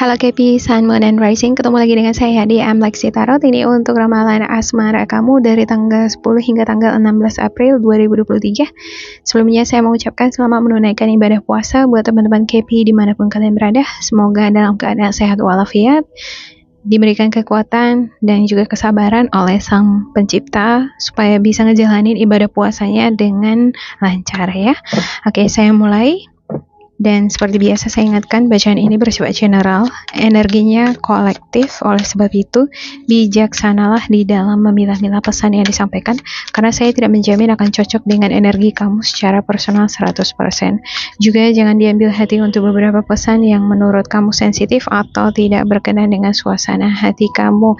Halo Kepi, Sun, Moon, and Rising. Ketemu lagi dengan saya di Lexi Tarot. Ini untuk ramalan asmara kamu dari tanggal 10 hingga tanggal 16 April 2023. Sebelumnya saya mengucapkan selamat menunaikan ibadah puasa buat teman-teman Kepi dimanapun kalian berada. Semoga dalam keadaan sehat walafiat, diberikan kekuatan dan juga kesabaran oleh Sang Pencipta supaya bisa ngejalanin ibadah puasanya dengan lancar ya. Oke, saya mulai. Dan seperti biasa saya ingatkan, bacaan ini bersifat general, energinya kolektif, oleh sebab itu bijaksanalah di dalam memilah-milah pesan yang disampaikan, karena saya tidak menjamin akan cocok dengan energi kamu secara personal 100%. Juga jangan diambil hati untuk beberapa pesan yang menurut kamu sensitif atau tidak berkenan dengan suasana hati kamu,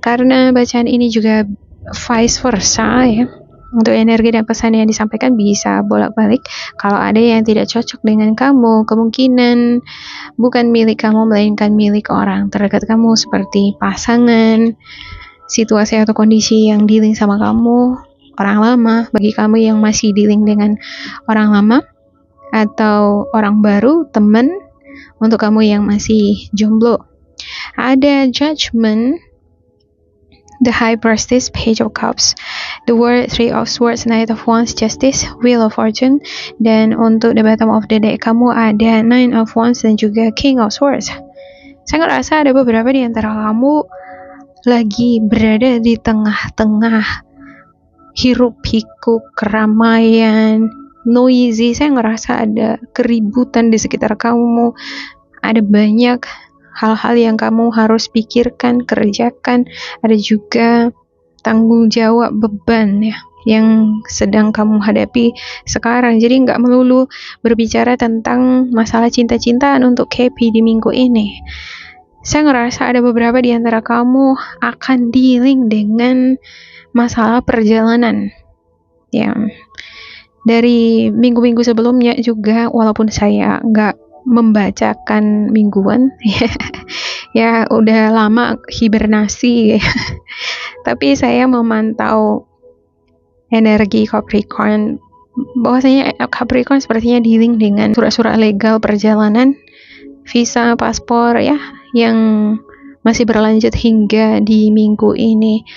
karena bacaan ini juga vice versa ya. Untuk energi dan pesan yang disampaikan bisa bolak-balik. Kalau ada yang tidak cocok dengan kamu, kemungkinan bukan milik kamu, melainkan milik orang terdekat kamu, seperti pasangan, situasi atau kondisi yang dealing sama kamu, orang lama, bagi kamu yang masih dealing dengan orang lama, atau orang baru, teman, untuk kamu yang masih jomblo. Ada Judgment, The High Priestess, Page of Cups, The World, Three of Swords, Knight of Wands, Justice, Wheel of Fortune. Dan untuk the bottom of the deck kamu ada Nine of Wands dan juga King of Swords. Saya ngerasa ada beberapa di antara kamu lagi berada di tengah-tengah hiruk pikuk keramaian, noisy. Saya ngerasa ada keributan di sekitar kamu, ada banyak hal-hal yang kamu harus pikirkan, kerjakan, ada juga tanggung jawab, beban ya yang sedang kamu hadapi sekarang. Jadi nggak melulu berbicara tentang masalah cinta-cintaan untuk Kepi di minggu ini. Saya ngerasa ada beberapa di antara kamu akan dealing dengan masalah perjalanan yang dari minggu-minggu sebelumnya juga, walaupun saya nggak membacakan mingguan ya udah lama hibernasi tapi saya memantau energi Capricorn, bahwasanya Capricorn sepertinya dealing dengan surat-surat legal perjalanan, visa, paspor ya, yang masih berlanjut hingga di minggu ini.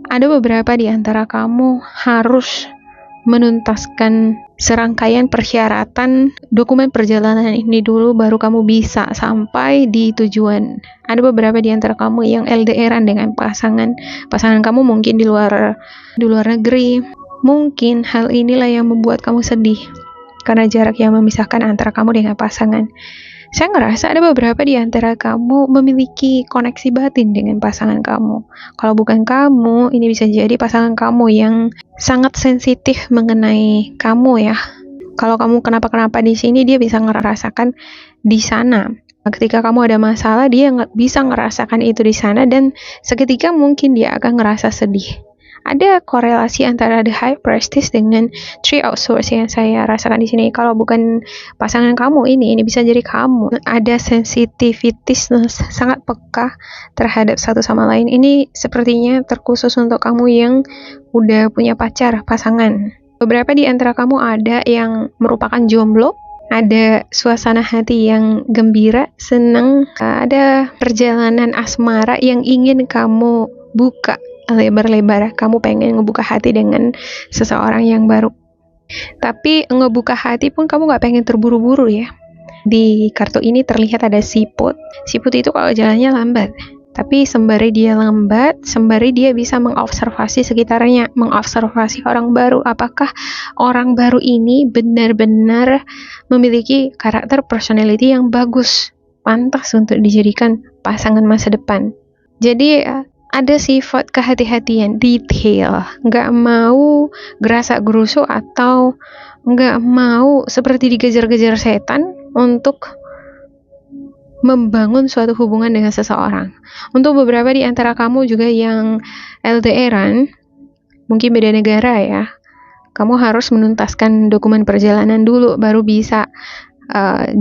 Ada beberapa di antara kamu harus menuntaskan serangkaian persyaratan dokumen perjalanan ini dulu, baru kamu bisa sampai di tujuan. Ada beberapa di antara kamu yang LDR-an dengan pasangan kamu, mungkin di luar negeri. Mungkin hal inilah yang membuat kamu sedih, karena jarak yang memisahkan antara kamu dengan pasangan. Saya ngerasa ada beberapa di antara kamu memiliki koneksi batin dengan pasangan kamu. Kalau bukan kamu, ini bisa jadi pasangan kamu yang sangat sensitif mengenai kamu ya. Kalau kamu kenapa-kenapa di sini, dia bisa ngerasakan di sana. Ketika kamu ada masalah, dia bisa ngerasakan itu di sana, dan seketika mungkin dia akan ngerasa sedih. Ada korelasi antara The High Priestess dengan Three of Swords yang saya rasakan di sini. Kalau bukan pasangan kamu ini bisa jadi kamu. Ada sensitivitas sangat peka terhadap satu sama lain. Ini sepertinya terkhusus untuk kamu yang udah punya pasangan. Beberapa di antara kamu ada yang merupakan jomblo. Ada suasana hati yang gembira, senang. Ada perjalanan asmara yang ingin kamu buka lebar-lebar. Kamu pengen ngebuka hati dengan seseorang yang baru, tapi ngebuka hati pun kamu gak pengen terburu-buru ya. Di kartu ini terlihat ada siput itu kalau jalannya lambat, tapi sembari dia lambat, sembari dia bisa mengobservasi sekitarnya, mengobservasi orang baru. Apakah orang baru ini benar-benar memiliki karakter personality yang bagus, pantas untuk dijadikan pasangan masa depan. Jadi ada sifat kehati-hatian, detail, nggak mau gerasak-gerusuk atau nggak mau seperti dikejar-kejar setan untuk membangun suatu hubungan dengan seseorang. Untuk beberapa di antara kamu juga yang LDR-an, mungkin beda negara ya, kamu harus menuntaskan dokumen perjalanan dulu, baru bisa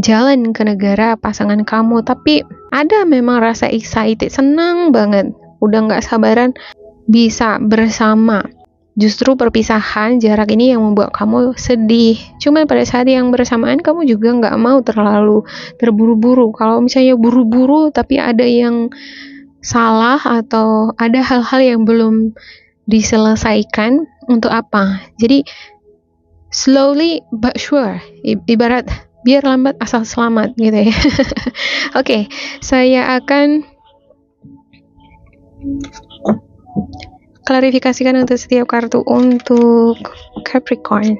jalan ke negara pasangan kamu. Tapi ada memang rasa excited, senang banget, udah gak sabaran bisa bersama. Justru perpisahan, jarak ini yang membuat kamu sedih. Cuman pada saat yang bersamaan kamu juga nggak mau terlalu terburu-buru. Kalau misalnya buru-buru tapi ada yang salah atau ada hal-hal yang belum diselesaikan, untuk apa? Jadi slowly but sure, ibarat biar lambat asal selamat gitu ya. Oke, saya akan klarifikasikan untuk setiap kartu untuk Capricorn.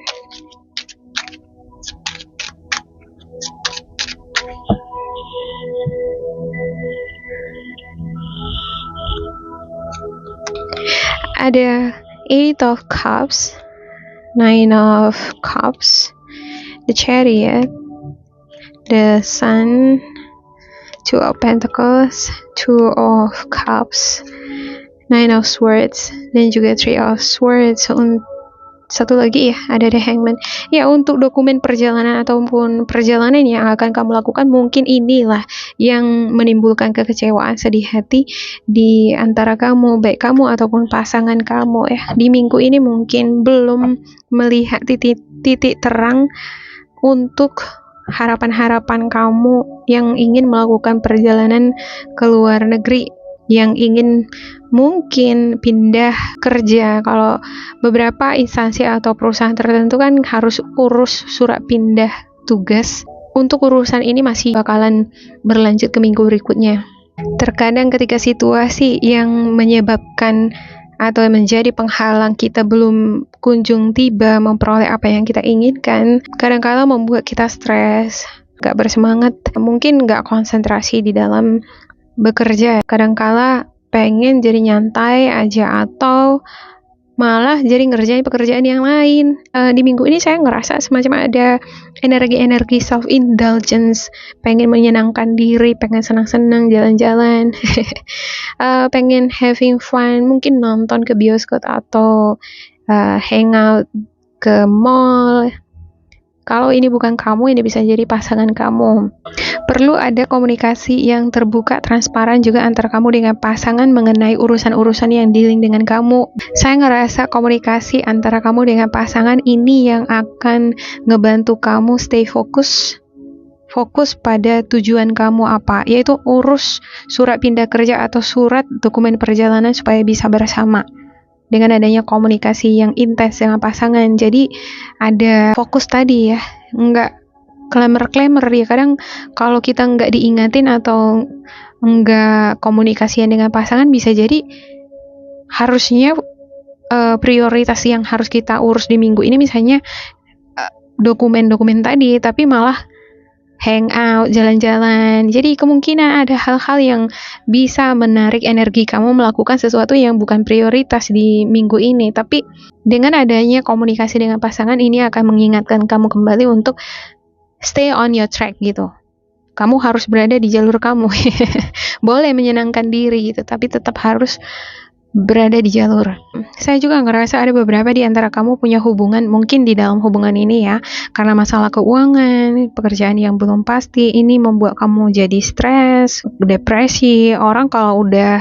Ada Eight of Cups, Nine of Cups, the Chariot, the Sun, Two of Pentacles, Two of Cups, Nine of Swords, dan juga Three of Swords. Satu lagi ya, ada The Hangman. Ya, untuk dokumen perjalanan ataupun perjalanan yang akan kamu lakukan, mungkin inilah yang menimbulkan kekecewaan, sedih hati di antara kamu, baik kamu ataupun pasangan kamu ya. Di minggu ini mungkin belum melihat titik terang untuk harapan-harapan kamu yang ingin melakukan perjalanan ke luar negeri, yang ingin mungkin pindah kerja. Kalau beberapa instansi atau perusahaan tertentu kan harus urus surat pindah tugas. Untuk urusan ini masih bakalan berlanjut ke minggu berikutnya. Terkadang ketika situasi yang menyebabkan atau menjadi penghalang kita belum kunjung tiba memperoleh apa yang kita inginkan, kadang-kala membuat kita stres, gak bersemangat, mungkin gak konsentrasi di dalam bekerja. Kadang-kala pengen jadi nyantai aja atau malah jadi ngerjain pekerjaan yang lain. Di minggu ini saya ngerasa semacam ada energi-energi self-indulgence, pengen menyenangkan diri, pengen senang-senang jalan-jalan, pengen having fun, mungkin nonton ke bioskop atau hangout ke mall. Kalau ini bukan kamu, ini bisa jadi pasangan kamu. Perlu ada komunikasi yang terbuka, transparan juga antara kamu dengan pasangan mengenai urusan-urusan yang dealing dengan kamu. Saya ngerasa komunikasi antara kamu dengan pasangan ini yang akan ngebantu kamu stay fokus pada tujuan kamu apa, yaitu urus surat pindah kerja atau surat dokumen perjalanan supaya bisa bersama. Dengan adanya komunikasi yang intens dengan pasangan, jadi ada fokus tadi ya, nggak klemer-klemer ya. Kadang kalau kita nggak diingatin atau nggak komunikasian dengan pasangan, bisa jadi harusnya prioritas yang harus kita urus di minggu ini misalnya dokumen-dokumen tadi, tapi malah hangout, jalan-jalan. Jadi kemungkinan ada hal-hal yang bisa menarik energi kamu melakukan sesuatu yang bukan prioritas di minggu ini. Tapi dengan adanya komunikasi dengan pasangan ini akan mengingatkan kamu kembali untuk stay on your track gitu. Kamu harus berada di jalur kamu. Boleh menyenangkan diri gitu, tapi tetap harus berada di jalur. Saya juga ngerasa ada beberapa di antara kamu punya hubungan, mungkin di dalam hubungan ini ya, karena masalah keuangan, pekerjaan yang belum pasti, ini membuat kamu jadi stres, depresi. Orang kalau udah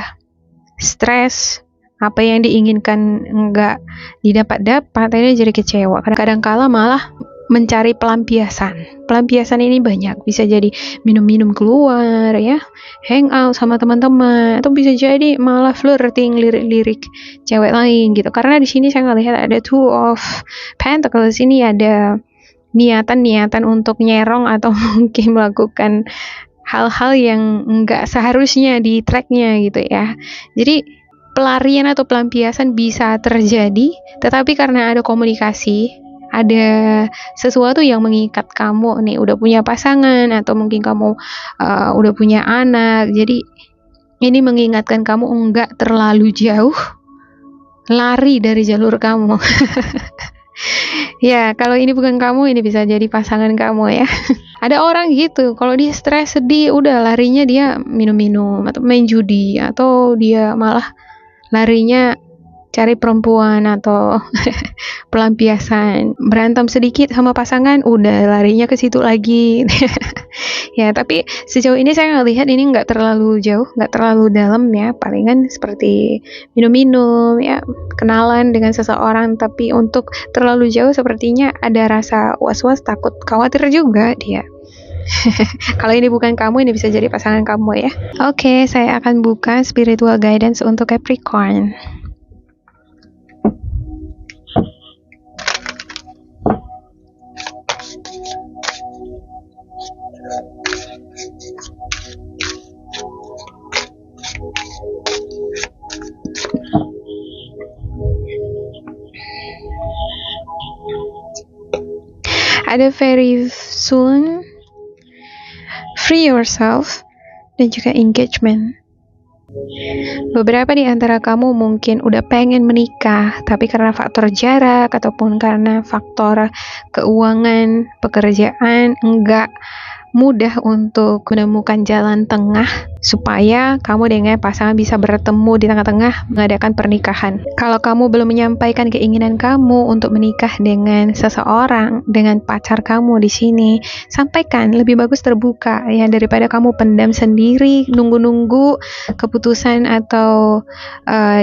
stres, apa yang diinginkan nggak didapat-dapat, ini jadi kecewa. Kadang-kala malah mencari pelampiasan. Pelampiasan ini banyak, bisa jadi minum-minum keluar ya, hangout sama teman-teman, atau bisa jadi malah flirting, lirik-lirik cewek lain gitu. Karena di sini saya ngelihat ada Two of Pentacles, ini ada niatan-niatan untuk nyerong atau mungkin melakukan hal-hal yang enggak seharusnya di tracknya gitu ya. Jadi pelarian atau pelampiasan bisa terjadi, tetapi karena ada komunikasi, ada sesuatu yang mengikat kamu nih, udah punya pasangan atau mungkin kamu udah punya anak, jadi ini mengingatkan kamu enggak terlalu jauh lari dari jalur kamu. Ya, kalau ini bukan kamu, ini bisa jadi pasangan kamu ya. Ada orang gitu, kalau dia stres, sedih, udah larinya dia minum-minum atau main judi, atau dia malah larinya cari perempuan atau pelampiasan. Berantem sedikit sama pasangan, udah larinya ke situ lagi. Ya, tapi sejauh ini saya ngelihat ini nggak terlalu jauh, nggak terlalu dalam ya. Palingan seperti minum-minum, ya, kenalan dengan seseorang. Tapi untuk terlalu jauh sepertinya ada rasa was-was, takut, khawatir juga dia. Kalau ini bukan kamu, ini bisa jadi pasangan kamu ya. Oke, saya akan buka spiritual guidance untuk Capricorn. Ada very soon, free yourself, dan juga engagement. Beberapa di antara kamu mungkin udah pengen menikah, tapi karena faktor jarak ataupun karena faktor keuangan, pekerjaan, enggak mudah untuk menemukan jalan tengah supaya kamu dengan pasangan bisa bertemu di tengah-tengah mengadakan pernikahan. Kalau kamu belum menyampaikan keinginan kamu untuk menikah dengan seseorang, dengan pacar kamu di sini, sampaikan. Lebih bagus terbuka ya, daripada kamu pendam sendiri, nunggu-nunggu keputusan atau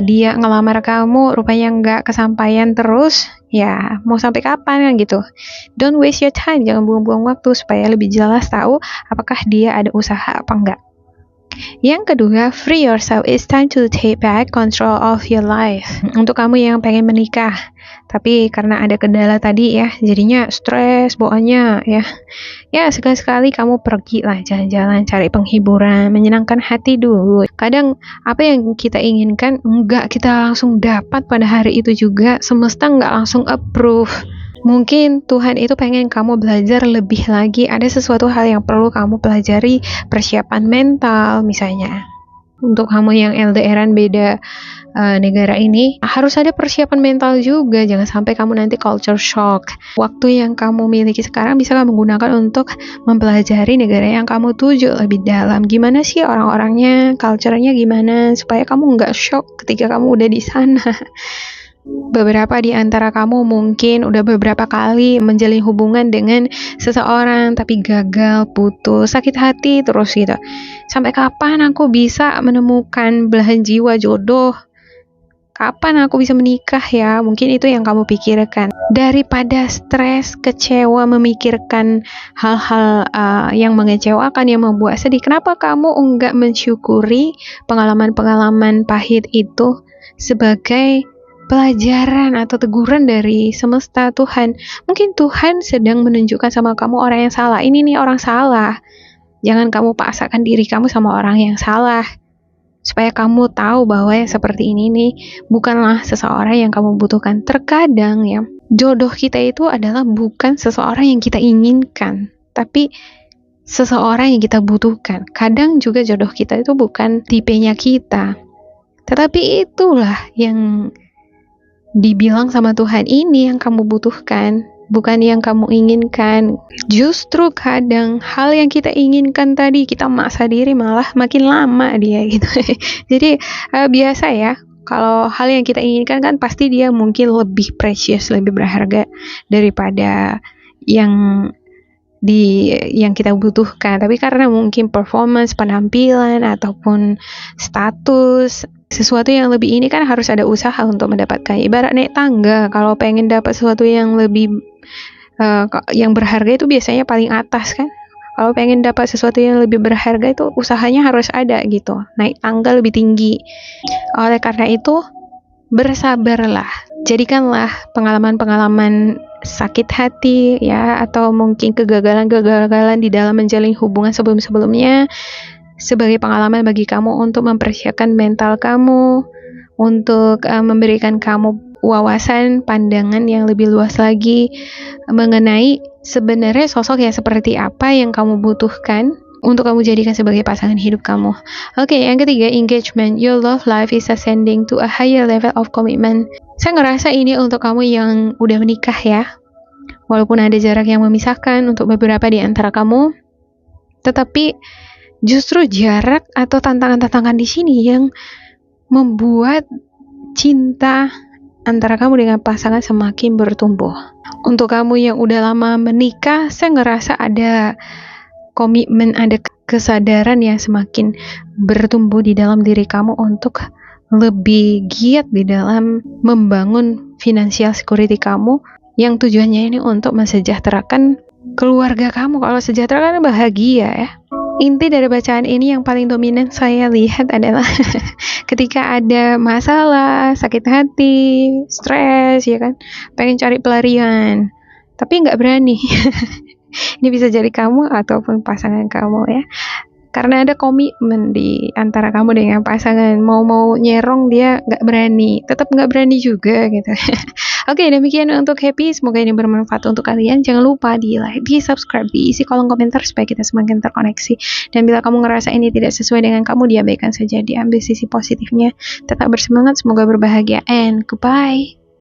dia ngelamar kamu rupanya nggak kesampaian terus. Ya, mau sampai kapan kan gitu. Don't waste your time, jangan buang-buang waktu supaya lebih jelas tahu apakah dia ada usaha apa enggak. Yang kedua, free yourself. It's time to take back control of your life. Untuk kamu yang pengen menikah, tapi karena ada kendala tadi ya, jadinya stres bawaannya ya. Ya, sekali-sekali kamu pergilah jalan-jalan, cari penghiburan, menyenangkan hati dulu. Kadang apa yang kita inginkan enggak kita langsung dapat pada hari itu juga, semesta enggak langsung approve. Mungkin Tuhan itu pengen kamu belajar lebih lagi, ada sesuatu hal yang perlu kamu pelajari, persiapan mental misalnya. Untuk kamu yang LDRan beda negara ini, harus ada persiapan mental juga, jangan sampai kamu nanti culture shock. Waktu yang kamu miliki sekarang bisa kamu gunakan untuk mempelajari negara yang kamu tuju lebih dalam. Gimana sih orang-orangnya, culture-nya gimana, supaya kamu nggak shock ketika kamu udah di sana. Beberapa di antara kamu mungkin udah beberapa kali menjalin hubungan dengan seseorang tapi gagal, putus, sakit hati terus gitu. Sampai kapan aku bisa menemukan belahan jiwa jodoh? Kapan aku bisa menikah ya? Mungkin itu yang kamu pikirkan. Daripada stres, kecewa, memikirkan hal-hal yang mengecewakan, yang membuat sedih, kenapa kamu enggak mensyukuri pengalaman-pengalaman pahit itu sebagai pelajaran atau teguran dari semesta Tuhan? Mungkin Tuhan sedang menunjukkan sama kamu orang yang salah. Ini nih orang salah. Jangan kamu paksakan diri kamu sama orang yang salah. Supaya kamu tahu bahwa yang seperti ini nih bukanlah seseorang yang kamu butuhkan. Terkadang ya, jodoh kita itu adalah bukan seseorang yang kita inginkan, tapi seseorang yang kita butuhkan. Kadang juga jodoh kita itu bukan tipenya kita, tetapi itulah yang dibilang sama Tuhan, ini yang kamu butuhkan, bukan yang kamu inginkan. Justru kadang hal yang kita inginkan tadi kita maksa diri malah makin lama dia gitu. Jadi biasa ya, kalau hal yang kita inginkan kan pasti dia mungkin lebih precious, lebih berharga daripada yang kita butuhkan. Tapi karena mungkin performance, penampilan ataupun status, sesuatu yang lebih ini kan harus ada usaha untuk mendapatkan. Ibarat naik tangga, kalau pengen dapat sesuatu yang lebih yang berharga itu biasanya paling atas kan. Kalau pengen dapat sesuatu yang lebih berharga itu usahanya harus ada gitu, naik tangga lebih tinggi. Oleh karena itu bersabarlah, jadikanlah pengalaman-pengalaman sakit hati ya, atau mungkin kegagalan-kegagalan di dalam menjalin hubungan sebelum-sebelumnya sebagai pengalaman bagi kamu untuk mempersiapkan mental kamu, untuk memberikan kamu wawasan pandangan yang lebih luas lagi mengenai sebenarnya sosok yang seperti apa yang kamu butuhkan untuk kamu jadikan sebagai pasangan hidup kamu. Oke, yang ketiga, engagement. Your love life is ascending to a higher level of commitment. Saya ngerasa ini untuk kamu yang udah menikah ya. Walaupun ada jarak yang memisahkan untuk beberapa di antara kamu, tetapi justru jarak atau tantangan-tantangan di sini yang membuat cinta antara kamu dengan pasangan semakin bertumbuh. Untuk kamu yang udah lama menikah, saya ngerasa ada komitmen, ada kesadaran yang semakin bertumbuh di dalam diri kamu untuk lebih giat di dalam membangun financial security kamu yang tujuannya ini untuk mensejahterakan keluarga kamu. Kalau sejahtera kan bahagia ya. Inti dari bacaan ini yang paling dominan saya lihat adalah ketika ada masalah, sakit hati, stres, ya kan, pengen cari pelarian, tapi nggak berani. Ini bisa jadi kamu ataupun pasangan kamu ya. Karena ada komitmen di antara kamu dengan pasangan, mau nyerong dia nggak berani, tetap nggak berani juga gitu. Oke, demikian untuk Happy, semoga ini bermanfaat untuk kalian. Jangan lupa di like, di subscribe, diisi kolom komentar supaya kita semakin terkoneksi. Dan bila kamu ngerasa ini tidak sesuai dengan kamu, diabaikan saja, diambil sisi positifnya. Tetap bersemangat, semoga berbahagia, and goodbye.